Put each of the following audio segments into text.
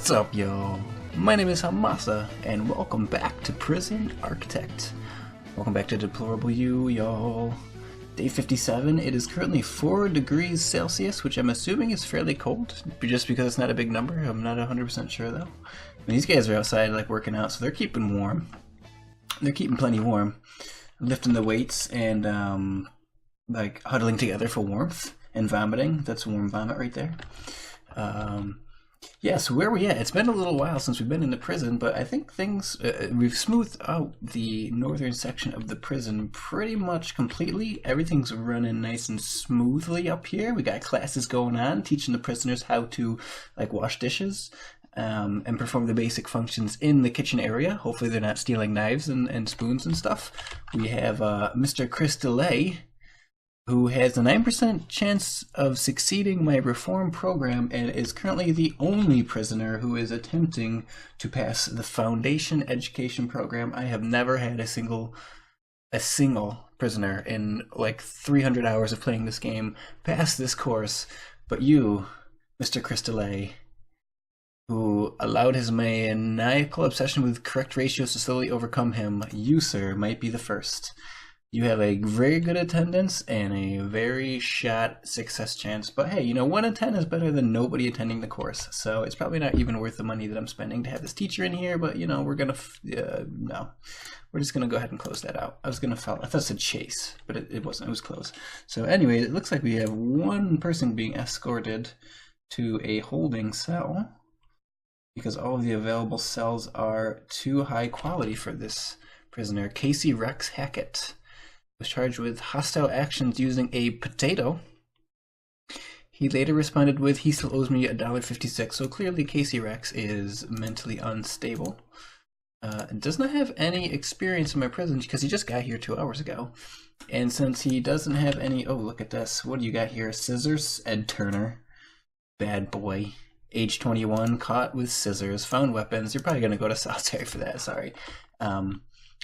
What's up, y'all? My name is Hamasa, and welcome back to Prison Architect. Welcome back to Deplorable You, y'all. Day 57. It is currently 4 degrees Celsius, which I'm assuming is fairly cold, just because it's not a big number. I'm not 100% sure, though. And these guys are outside, like, working out, so they're keeping warm. They're keeping plenty warm. Lifting the weights and, like, huddling together for warmth and vomiting. That's warm vomit right there. Yeah, so where are we at? It's been a little while since we've been in the prison, but I think things, we've smoothed out the northern section of the prison pretty much completely. Everything's running nice and smoothly up here. We got classes going on, teaching the prisoners how to, like, wash dishes, and perform the basic functions in the kitchen area. Hopefully they're not stealing knives and spoons and stuff. We have Mr. Chris DeLay, who has a 9% chance of succeeding my reform program and is currently the only prisoner who is attempting to pass the foundation education program. I have never had a single prisoner in like 300 hours of playing this game pass this course, but you, Mr. Chris DeLay, who allowed his maniacal obsession with correct ratios to slowly overcome him, you, sir, might be the first. You have a very good attendance and a very shot success chance. But hey, you know, 1 in 10 is better than nobody attending the course. So it's probably not even worth the money that I'm spending to have this teacher in here. But, you know, we're going to, no. We're just going to go ahead and close that out. I thought it said chase, but it wasn't. It was close. So anyway, it looks like we have one person being escorted to a holding cell, because all of the available cells are too high quality for this prisoner. Casey Rex Hackett was charged with hostile actions using a potato. He later responded with, "He still owes me $1.56. So clearly Casey Rex is mentally unstable. Does not have any experience in my prison because he just got here 2 hours ago. And since he doesn't have any, oh, look at this. What do you got here? Scissors, Ed Turner. Bad boy. Age 21, caught with scissors, found weapons. You're probably going to go to solitary for that, sorry.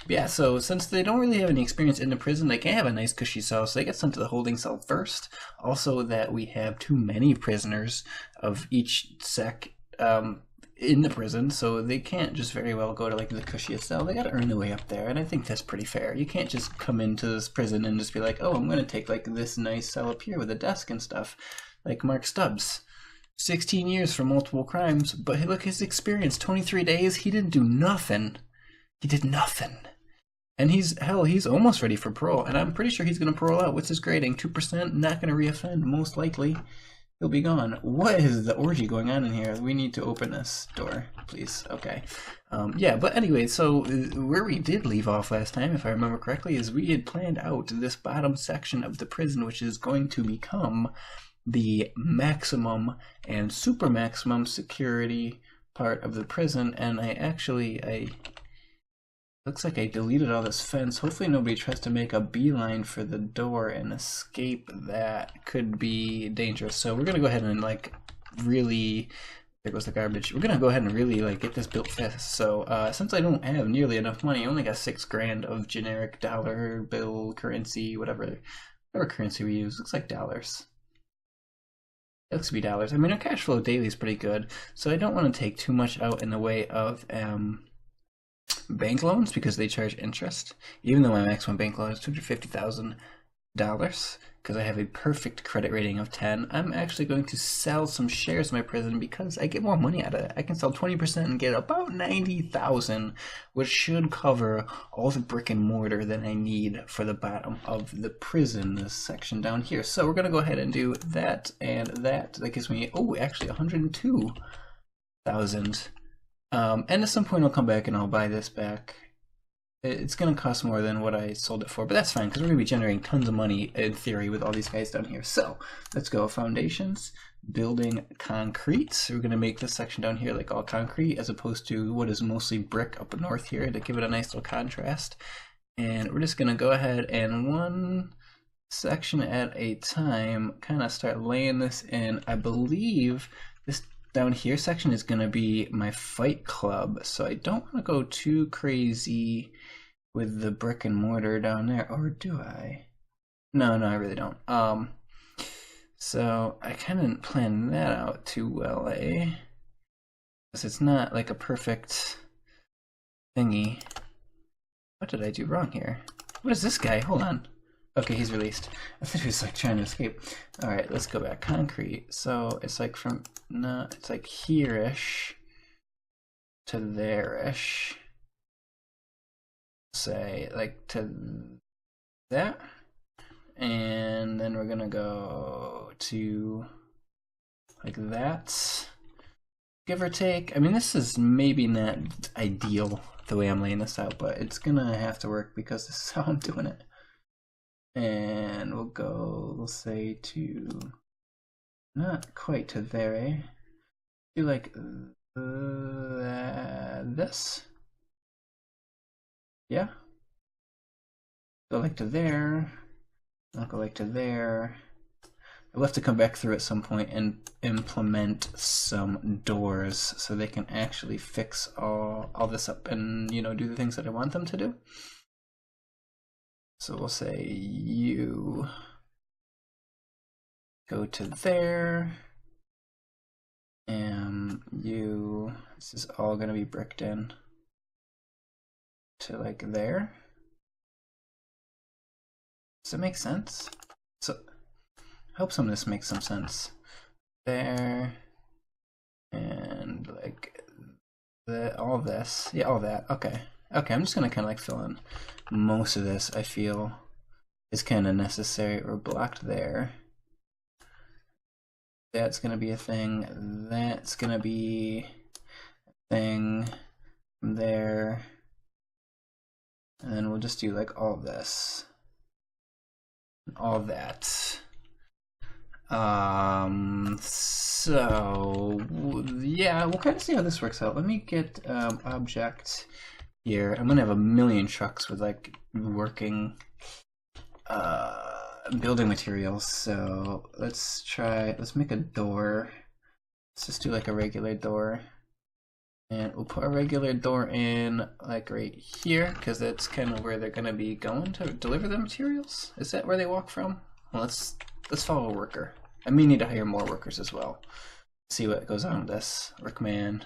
Yeah, so since they don't really have any experience in the prison, they can't have a nice cushy cell, so they get sent to the holding cell first. Also that we have too many prisoners of each sec in the prison, so they can't just very well go to like the cushiest cell. They gotta earn their way up there, and I think that's pretty fair. You can't just come into this prison and just be like, oh, I'm gonna take like this nice cell up here with a desk and stuff, like Mark Stubbs. 16 years for multiple crimes, but look, his experience, 23 days, he didn't do nothing. He did nothing. And he's almost ready for parole, and I'm pretty sure he's going to parole out. What's his grading? 2%, not going to reoffend, most likely. He'll be gone. What is the orgy going on in here? We need to open this door, please. Okay. Yeah, but anyway, so where we did leave off last time, if I remember correctly, is we had planned out this bottom section of the prison, which is going to become the maximum and super maximum security part of the prison, and looks like I deleted all this fence. Hopefully nobody tries to make a beeline for the door and escape. That could be dangerous. So we're gonna go ahead and like really, there goes the garbage. We're gonna go ahead and really like get this built fast. So since I don't have nearly enough money, I only got $6 grand of generic dollar bill currency, whatever currency we use. Looks like dollars. It looks to be dollars. I mean, our cash flow daily is pretty good, so I don't want to take too much out in the way of bank loans because they charge interest, even though my maximum bank loan is $250,000 because I have a perfect credit rating of 10. I'm actually going to sell some shares of my prison because I get more money out of it. I can sell 20% and get about $90,000, which should cover all the brick and mortar that I need for the bottom of the prison, this section down here. So we're going to go ahead and do that and that. That gives me, oh, actually $102,000. And at some point I'll come back and I'll buy this back. It's going to cost more than what I sold it for, but that's fine because we're going to be generating tons of money in theory with all these guys down here. So let's go foundations, building concrete. So we're going to make this section down here like all concrete as opposed to what is mostly brick up north here to give it a nice little contrast. And we're just going to go ahead and one section at a time kind of start laying this in. I believe this down here section is going to be my fight club, so I don't want to go too crazy with the brick and mortar down there, or do I? No, I really don't. So I kind of didn't plan that out too well, eh? it's not like a perfect thingy. What did I do wrong here? What is this guy? Hold on. Okay, he's released. I thought he was like trying to escape. Alright, let's go back. Concrete. So it's like from, no, it's like here-ish to there-ish. Say, like to that. And then we're gonna go to like that. Give or take. I mean, this is maybe not ideal the way I'm laying this out, but it's gonna have to work because this is how I'm doing it. And we'll say to, not quite to there, eh? Do like this. Yeah? Go like to there. I'll go like to there. I'll have to come back through at some point and implement some doors so they can actually fix all this up and, you know, do the things that I want them to do. So we'll say you go to there, and you, this is all going to be bricked in to like there. Does it make sense? So I hope some of this makes some sense. There, and like all this, yeah, all that. Okay, I'm just gonna kind of like fill in most of this. I feel is kind of necessary or blocked there. That's gonna be a thing. That's gonna be a thing there, and then we'll just do like all this, all that. So yeah, we'll kind of see how this works out. Let me get object here. I'm gonna have a million trucks with like working building materials. So let's make a door. Let's just do like a regular door, and we'll put a regular door in like right here because that's kind of where they're gonna be going to deliver the materials. Is that where they walk from? Well, let's follow a worker. I may need to hire more workers as well. See what goes on with this. Workman.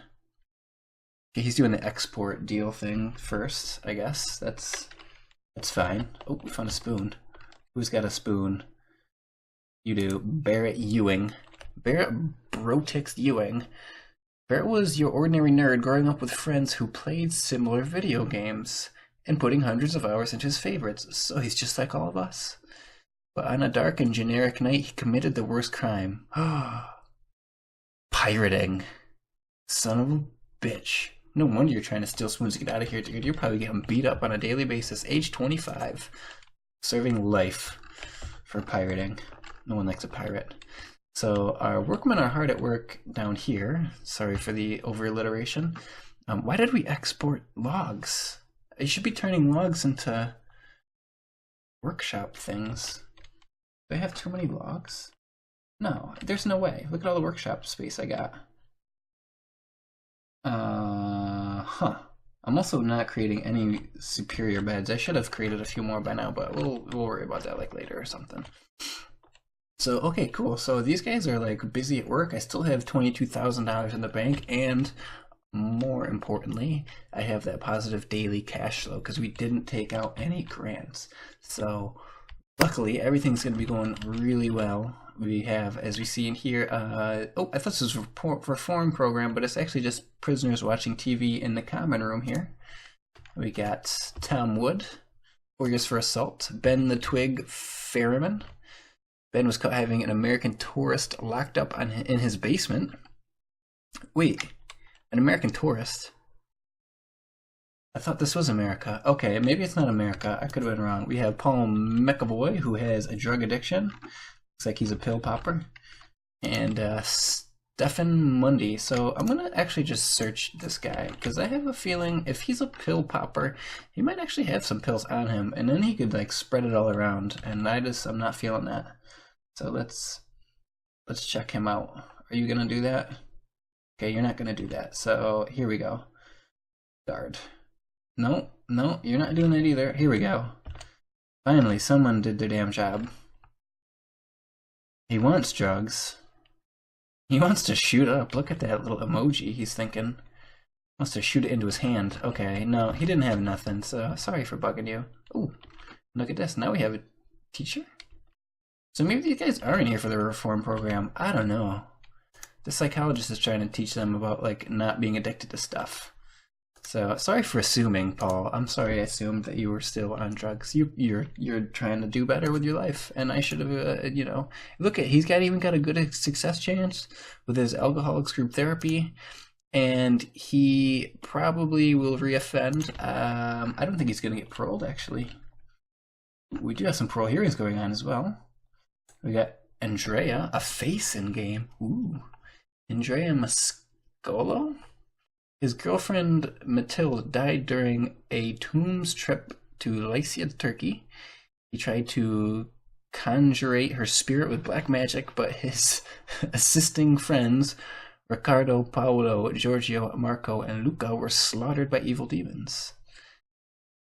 Okay, he's doing the export deal thing first, I guess. That's fine. Oh, we found a spoon. Who's got a spoon? You do. Barrett Ewing. Barrett Brotix Ewing. Barrett was your ordinary nerd growing up with friends who played similar video games and putting hundreds of hours into his favorites, so he's just like all of us. But on a dark and generic night, he committed the worst crime. Pirating. Son of a bitch. No wonder you're trying to steal spoons to get out of here, dude. You're probably getting beat up on a daily basis. Age 25. Serving life for pirating. No one likes a pirate. So our workmen are hard at work down here. Sorry for the over-alliteration. Why did we export logs? I should be turning logs into workshop things. Do I have too many logs? No, there's no way. Look at all the workshop space I got. I'm also not creating any superior beds. I should have created a few more by now, but we'll worry about that like later or something. So, okay, cool. So these guys are like busy at work. I still have $22,000 in the bank, and more importantly, I have that positive daily cash flow because we didn't take out any grants. So luckily, everything's going to be going really well. We have, as we see in here, oh, I thought this was a reform program, but it's actually just prisoners watching TV in the common room here. We got Tom Wood, 4 years for assault. Ben the Twig Ferryman. Ben was caught having an American tourist locked up in his basement. Wait, an American tourist? I thought this was America. Okay, maybe it's not America. I could have been wrong. We have Paul McAvoy, who has a drug addiction. Looks like he's a pill popper. And Stefan Mundy. So I'm going to actually just search this guy, because I have a feeling if he's a pill popper, he might actually have some pills on him, and then he could like spread it all around, and I'm not feeling that. So let's check him out. Are you going to do that? Okay, you're not going to do that. So here we go. Guard. No, you're not doing that either. Here we go. Finally, someone did their damn job. He wants drugs. He wants to shoot up. Look at that little emoji he's thinking. Must have shoot it into his hand. Okay, no, he didn't have nothing, so sorry for bugging you. Ooh, look at this. Now we have a teacher? So maybe these guys aren't here for the reform program. I don't know. The psychologist is trying to teach them about, like, not being addicted to stuff. So sorry for assuming, Paul. I'm sorry I assumed that you were still on drugs. You're trying to do better with your life, and I should have, you know. Look at he's even got a good success chance with his alcoholics group therapy. And he probably will reoffend. I don't think he's going to get paroled, actually. We do have some parole hearings going on as well. We got Andrea, a face in game. Ooh. Andrea Mascolo? His girlfriend Mathilde died during a tombs trip to Lycia, Turkey. He tried to conjurate her spirit with black magic, but his assisting friends Riccardo, Paolo, Giorgio, Marco, and Luca were slaughtered by evil demons.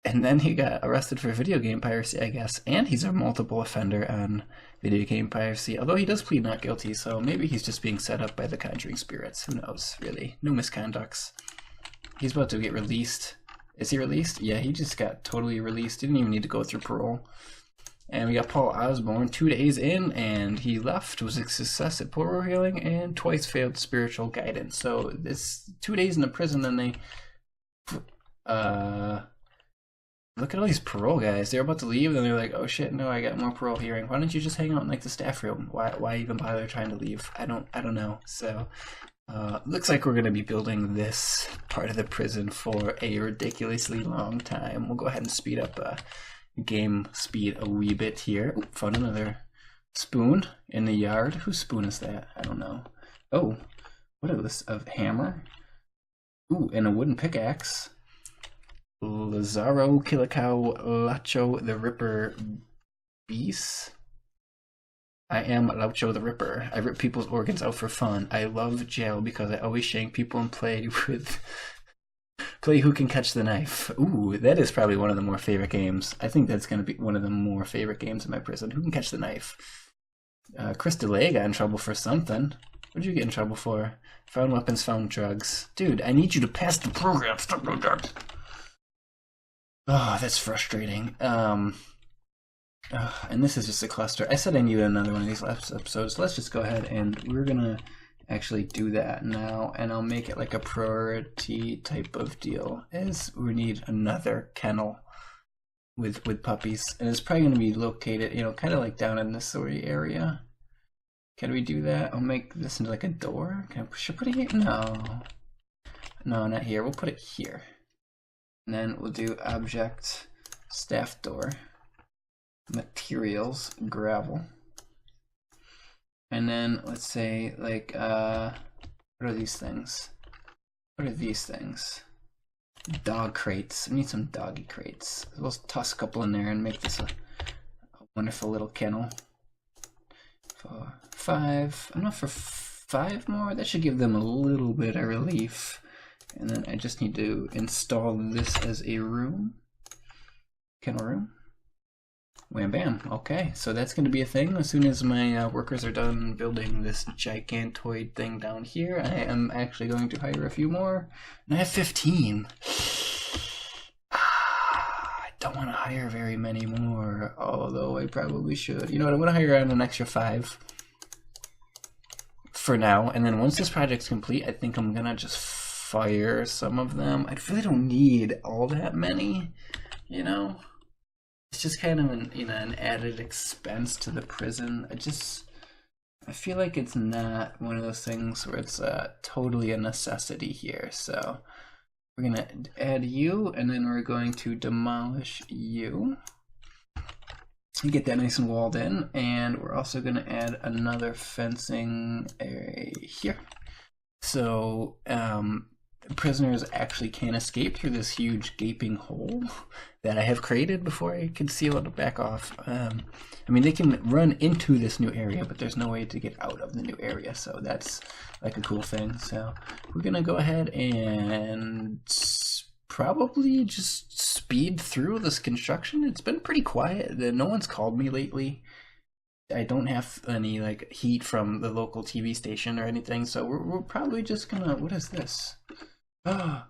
And then he got arrested for video game piracy, I guess, and he's a multiple offender on video game piracy, although he does plead not guilty, so maybe he's just being set up by the conjuring spirits. Who knows, really? No misconducts. He's about to get released. Is he released? Yeah, he just got totally released. He didn't even need to go through parole. And we got Paul Osborne 2 days in, and he left, was a success at parole healing, and twice failed spiritual guidance. So it's 2 days in the prison, and they look at all these parole guys. They're about to leave, and they're like, "Oh shit, no, I got more parole hearing. Why don't you just hang out in like the staff room? Why even bother trying to leave? I don't know." So looks like we're gonna be building this part of the prison for a ridiculously long time. We'll go ahead and speed up game speed a wee bit here. Ooh, found another spoon in the yard. Whose spoon is that? I don't know. Oh, what is this? A hammer? Ooh, and a wooden pickaxe. Lazaro, Killicow, Lacho the Ripper, Beast. I am Laucho the Ripper. I rip people's organs out for fun. I love jail because I always shank people and play who can catch the knife. Ooh, that is probably one of the more favorite games. I think that's going to be one of the more favorite games in my prison. Who can catch the knife? Chris DeLay got in trouble for something. What did you get in trouble for? Found weapons, found drugs. Dude, I need you to pass the program. Stop doing that. Oh, that's frustrating. And this is just a cluster. I said I needed another one of these last episodes. So let's just go ahead and we're gonna actually do that now, and I'll make it like a priority type of deal. Is we need another kennel with puppies, and it's probably gonna be located, you know, kind of like down in this sort of area. Can we do that? I'll make this into like a door. Should I put it here? No, not here. We'll put it here. And then we'll do object, staff door, materials, gravel. And then let's say like, what are these things? What are these things? Dog crates. I need some doggy crates. We'll toss a couple in there and make this a wonderful little kennel. 4, 5, enough for 5 more. That should give them a little bit of relief. And then I just need to install this as a room. Kennel room. Wham bam. Okay, so that's going to be a thing. As soon as my workers are done building this gigantoid thing down here, I am actually going to hire a few more. And I have 15. I don't want to hire very many more, although I probably should. You know what, I'm going to hire around an extra 5 for now. And then once this project's complete, I think I'm going to just fire some of them. I really don't need all that many, you know? It's just kind of an added expense to the prison. I feel like it's not one of those things where it's totally a necessity here. So we're gonna add you, and then we're going to demolish you. Get that nice and walled in, and we're also gonna add another fencing area here. So prisoners actually can't escape through this huge gaping hole that I have created before I can seal it back off. I mean, they can run into this new area, but there's no way to get out of the new area, so that's like a cool thing. So we're gonna go ahead and probably just speed through this construction. It's been pretty quiet. No one's called me lately. I don't have any like heat from the local TV station or anything, so we're probably just gonna, what is this? Oh,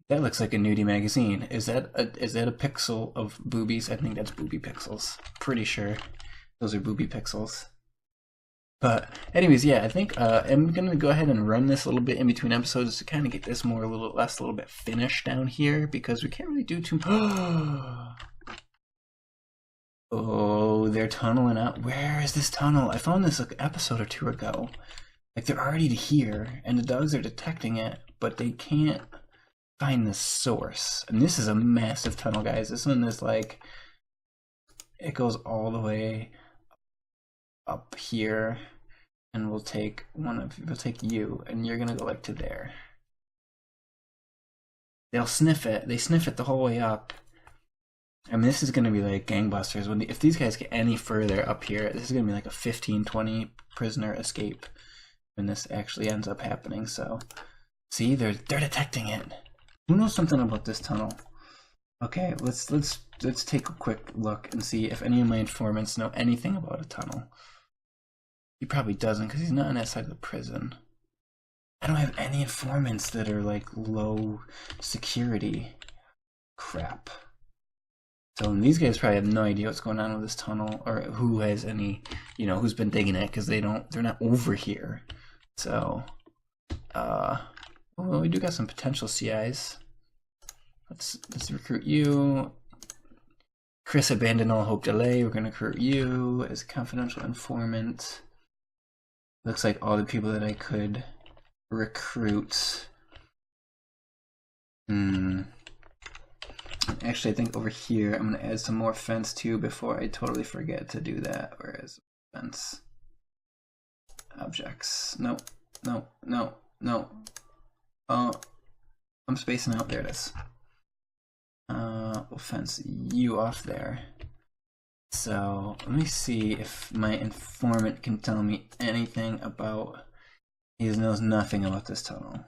That looks like a nudie magazine. Is that a pixel of boobies? I think that's booby pixels. Pretty sure those are booby pixels. But anyways, yeah, I think I'm gonna go ahead and run this a little bit in between episodes to kind of get this more a little bit finished down here because we can't really do too. Oh, they're tunneling out. Where is this tunnel? I found this like an episode or two ago. Like they're already here, and the dogs are detecting it, but they can't find the source. And this is a massive tunnel, guys. This one is like it goes all the way up here, and we'll take you, and you're gonna go like to there. They'll sniff it. They sniff it the whole way up. I mean, this is going to be like gangbusters. If these guys get any further up here, this is going to be like a 15-20 prisoner escape when this actually ends up happening. So, see, they're detecting it. Who knows something about this tunnel? Okay, let's take a quick look and see if any of my informants know anything about a tunnel. He probably doesn't because he's not on that side of the prison. I don't have any informants that are like low security. Crap. So these guys probably have no idea what's going on with this tunnel, or who has any, who's been digging it, because they're not over here. So, well, we do got some potential CIs. Let's recruit you. Chris abandoned all hope delay. We're gonna recruit you as a confidential informant. Looks like all the people that I could recruit. Actually, I think over here I'm going to add some more fence too before I totally forget to do that. Whereas fence objects. No. I'm spacing out. There it is. We'll fence you off there. So let me see if my informant can tell me anything about. He knows nothing about this tunnel.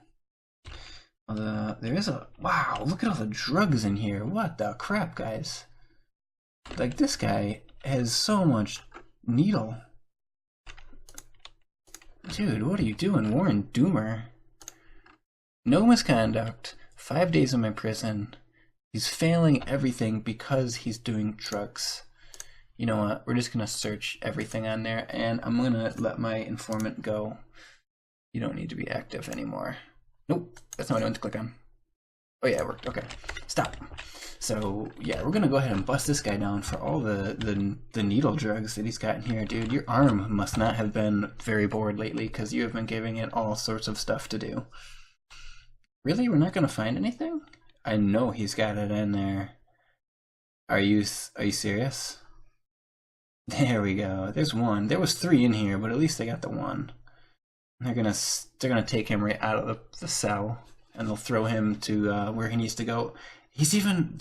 There is wow, look at all the drugs in here. What the crap, guys? Like, this guy has so much needle. Dude, what are you doing? Warren Doomer. No misconduct. 5 days in my prison. He's failing everything because he's doing drugs. You know what? We're just going to search everything on there, and I'm going to let my informant go. You don't need to be active anymore. Nope, that's not what I meant to click on. Oh yeah, it worked. Okay, stop. So yeah, we're gonna go ahead and bust this guy down for all the needle drugs that he's got in here, dude. Your arm must not have been very bored lately because you have been giving it all sorts of stuff to do. Really, we're not gonna find anything? I know he's got it in there. Are you serious? There we go. There's one. There was 3 in here, but at least they got the one. They're gonna take him right out of the cell, and they'll throw him to where he needs to go.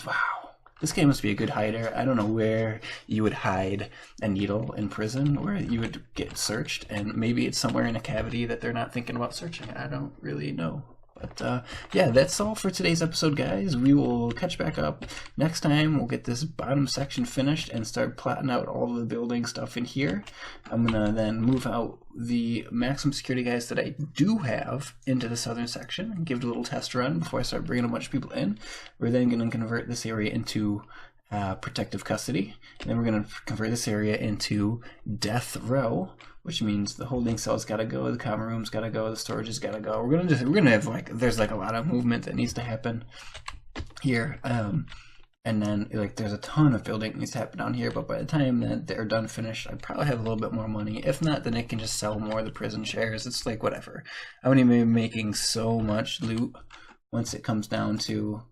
Wow, this guy must be a good hider. I don't know where you would hide a needle in prison, where you would get searched, and maybe it's somewhere in a cavity that they're not thinking about searching. I don't really know. But yeah, that's all for today's episode, guys. We will catch back up next time. We'll get this bottom section finished and start plotting out all the building stuff in here. I'm gonna then move out the maximum security guys that I do have into the southern section and give it a little test run before I start bringing a bunch of people in. We're then gonna convert this area into protective custody, and then we're gonna convert this area into death row, which means the holding cell's gotta go, the common room's gotta go, the storage has gotta go. We're gonna have there's like a lot of movement that needs to happen here, and then like there's a ton of building that needs to happen down here. But by the time that they're done finished, I probably have a little bit more money. If not, then I can just sell more of the prison shares. It's like whatever. I'm gonna be making so much loot once it comes down to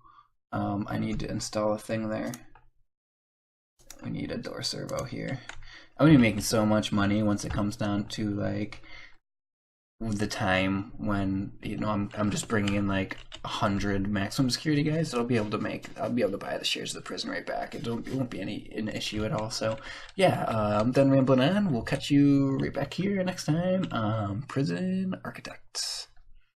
I need to install a thing there. We need a door servo here. I'm gonna be making so much money once it comes down to like the time when I'm just bringing in like 100 maximum security guys. I'll be able to buy the shares of the prison right back. It won't be an issue at all. So yeah, I'm done rambling on. We'll catch you right back here next time. Prison Architects.